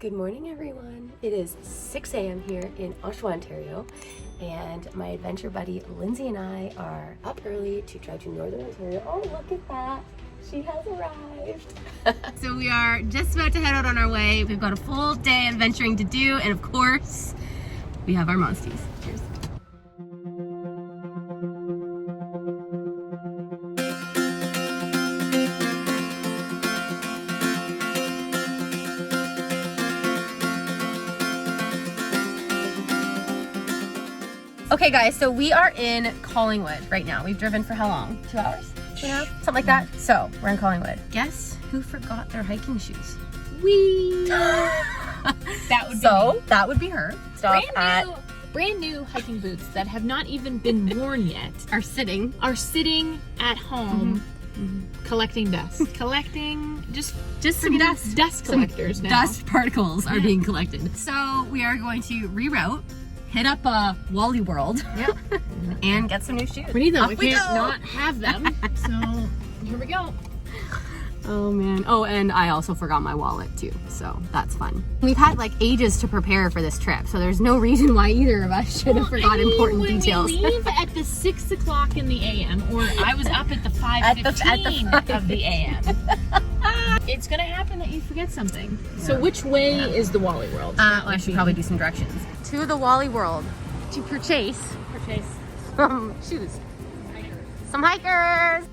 Good morning, everyone. It is 6 a.m. here in Oshawa, Ontario, and my adventure buddy Lindsay and I are up early to drive to Northern Ontario. Oh, look at that. She has arrived. So we are just about to head out on our way. We've got a full day adventuring to do, and of course, we have our monsties. Cheers. Okay guys, so we are in Collingwood right now. We've driven for how long? 2 hours? 2.5? Something like that. So we're in Collingwood. Guess who forgot their hiking shoes? We. That would be me. That would be her. Stop Brand new hiking boots that have not even been worn yet are sitting at home collecting dust. Collecting just some dust. Dust collectors now. Dust particles are being collected. So we are going to reroute, hit up Wally World, and get some new shoes. We need them. We can't not have them. So here we go. Oh man. Oh, and I also forgot my wallet too, so that's fun. We've had like ages to prepare for this trip, so there's no reason why either of us should have forgot important details. When we leave at the 6 o'clock in the a.m., or I was up at the 5:15 of the a.m., it's gonna happen that you forget something. So which way is the Wally World? I should probably do some directions. To the Wally World to purchase some shoes. Some hikers.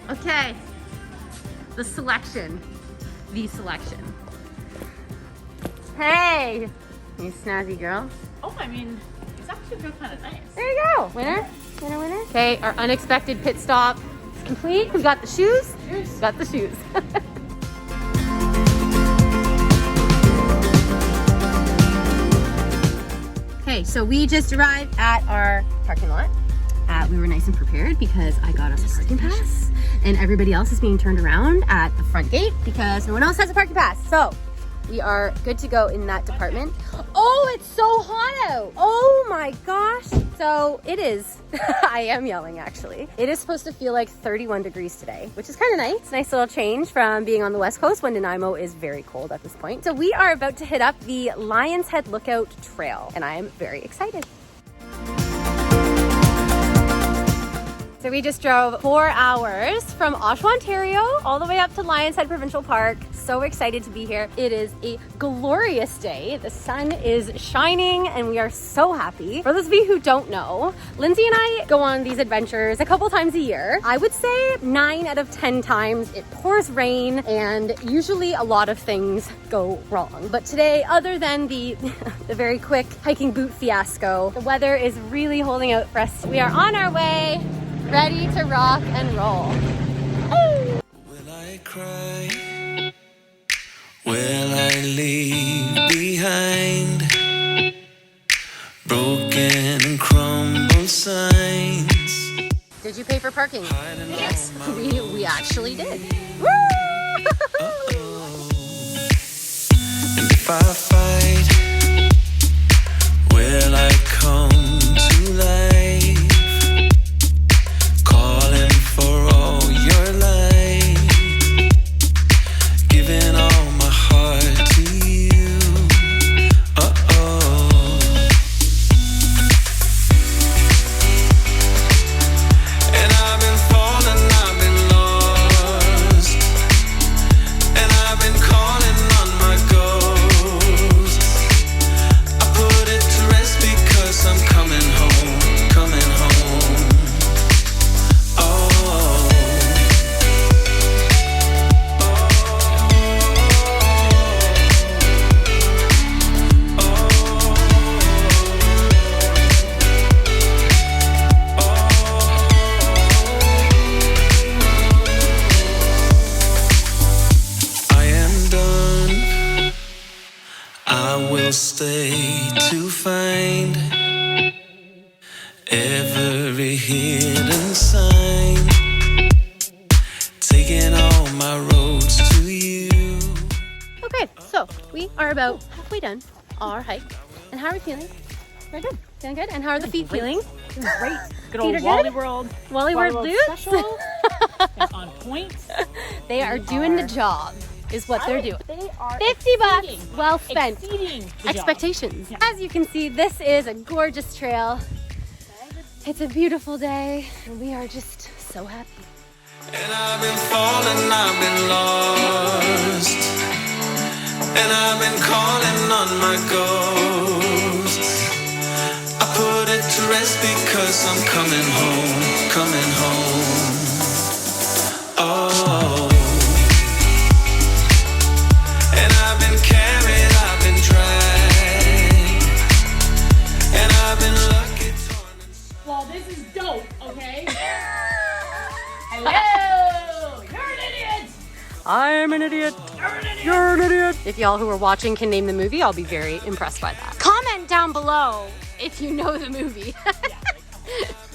Okay, the selection. Hey, you snazzy girl. Oh, I mean, it's actually feel kind of nice. There you go, winner. Okay, our unexpected pit stop is complete. We got the shoes. Got the shoes. Okay, so we just arrived at our parking lot. We were nice and prepared because I got us a parking pass, and everybody else is being turned around at the front gate because no one else has a parking pass. So we are good to go in that department. Oh, it's so hot out. Oh my gosh. So it is, I am yelling actually. It is supposed to feel like 31 degrees today, which is kind of nice. Nice little change from being on the West Coast when Nanaimo is very cold at this point. So we are about to hit up the Lion's Head Lookout Trail, and I am very excited. So we just drove 4 hours from Oshawa, Ontario, all the way up to Lion's Head Provincial Park. So excited to be here. It is a glorious day. The sun is shining and we are so happy. For those of you who don't know, Lindsay and I go on these adventures a couple times a year. I would say 9 out of 10 times it pours rain and usually a lot of things go wrong. But today, other than the very quick hiking boot fiasco, the weather is really holding out for us. We are on our way, ready to rock and roll. Will I cry? Will I leave behind broken and crumbled signs? Did you pay for parking? Yes, we actually did. Woo! And if I fight, will I come to life? Calling for all your light, giving all my heart to you. And I've been falling, I've been lost, and I've been calling on my ghost. I put it to rest because I'm coming home, coming home. Stay to find every hidden sign, taking all my roads to you. Okay, so we are about halfway done our hike. And how are we feeling? Very good. Feeling good? And how are the feet feeling? Great. Good Feet old are good? Wally World. Wally World Boots? Special. It's on point. They are doing the job, is what they're doing. They are 50 bucks, well spent. exceeding the Expectations. job. As you can see, this is a gorgeous trail. It's a beautiful day, and we are just so happy. And I've been falling, I've been lost. And I've been calling on my ghost. I put it to rest because I'm coming home, coming home. Oh. And I've been carried, I've been dragged. And I've been lucky, torn and Well, this is dope, okay? Hello! You're an idiot! I'm an idiot. You're an idiot. If y'all who are watching can name the movie, I'll be very impressed by that. Comment down below if you know the movie.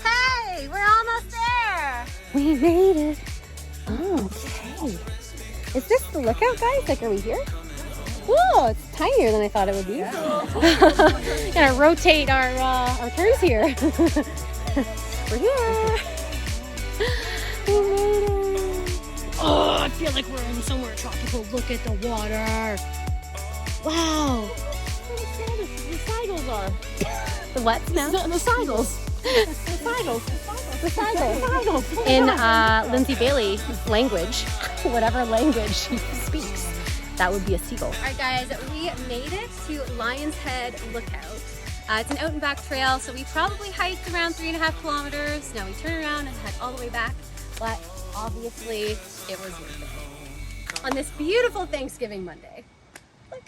Hey, we're almost there. We made it. Okay. Is this the lookout, guys? Like, are we here? Whoa, it's tinier than I thought it would be. Gonna rotate our turns here. We're here. We made it. Oh, I feel like we're in somewhere tropical. Look at the water. Wow. The seagulls are. The what now? The seagulls. The seagulls. In Lindsay Bailey language, whatever language she speaks, that would be a seagull. All right, guys, we made it to Lion's Head Lookout. It's an out and back trail, so we probably hiked around 3.5 kilometers. Now we turn around and head all the way back, but obviously it was worth it. On this beautiful Thanksgiving Monday. Look.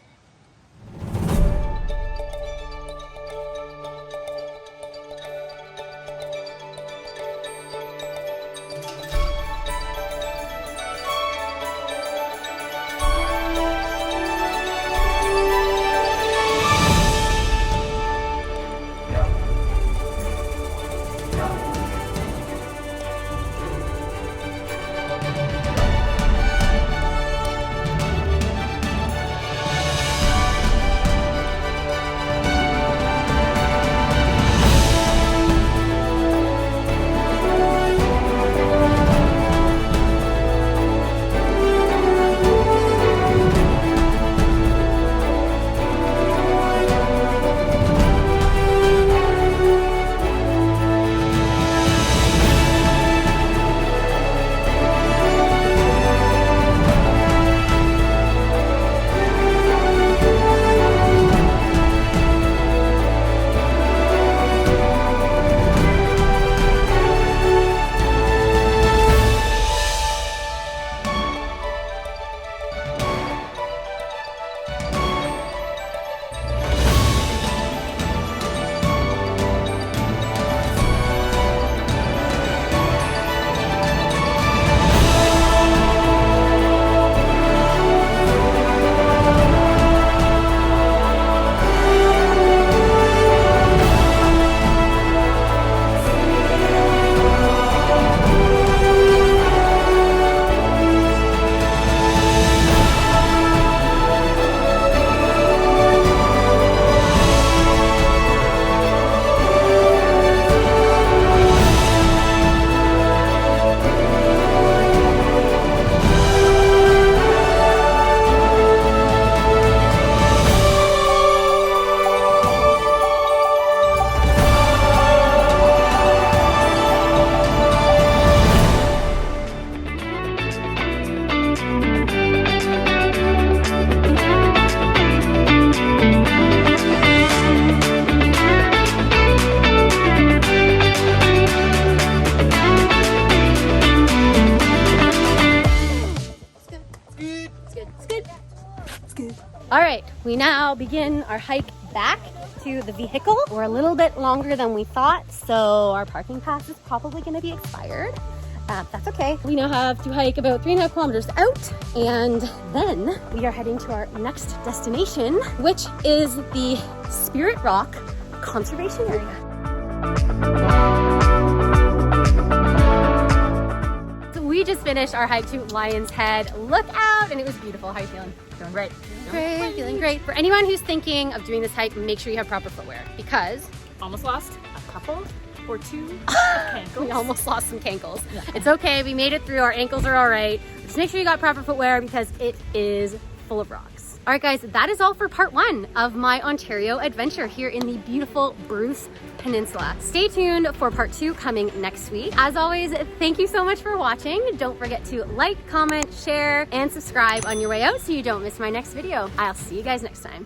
All right, we now begin our hike back to the vehicle. We're a little bit longer than we thought, so our parking pass is probably gonna be expired. That's okay. We now have to hike about 3.5 kilometers out, and then we are heading to our next destination, which is the Spirit Rock Conservation Area. So we just finished our hike to Lion's Head Lookout, and it was beautiful. How are you feeling? Feeling great. Great, feeling great. For anyone who's thinking of doing this hike, make sure you have proper footwear, because almost lost a couple or two of cankles. We almost lost some cankles. It's okay, we made it through, our ankles are all right. Just make sure you got proper footwear because it is full of rocks. All right guys, that is all for part 1 of my Ontario adventure here in the beautiful Bruce Peninsula. Stay tuned for part 2 coming next week. As always, thank you so much for watching. Don't forget to like, comment, share, and subscribe on your way out so you don't miss my next video. I'll see you guys next time.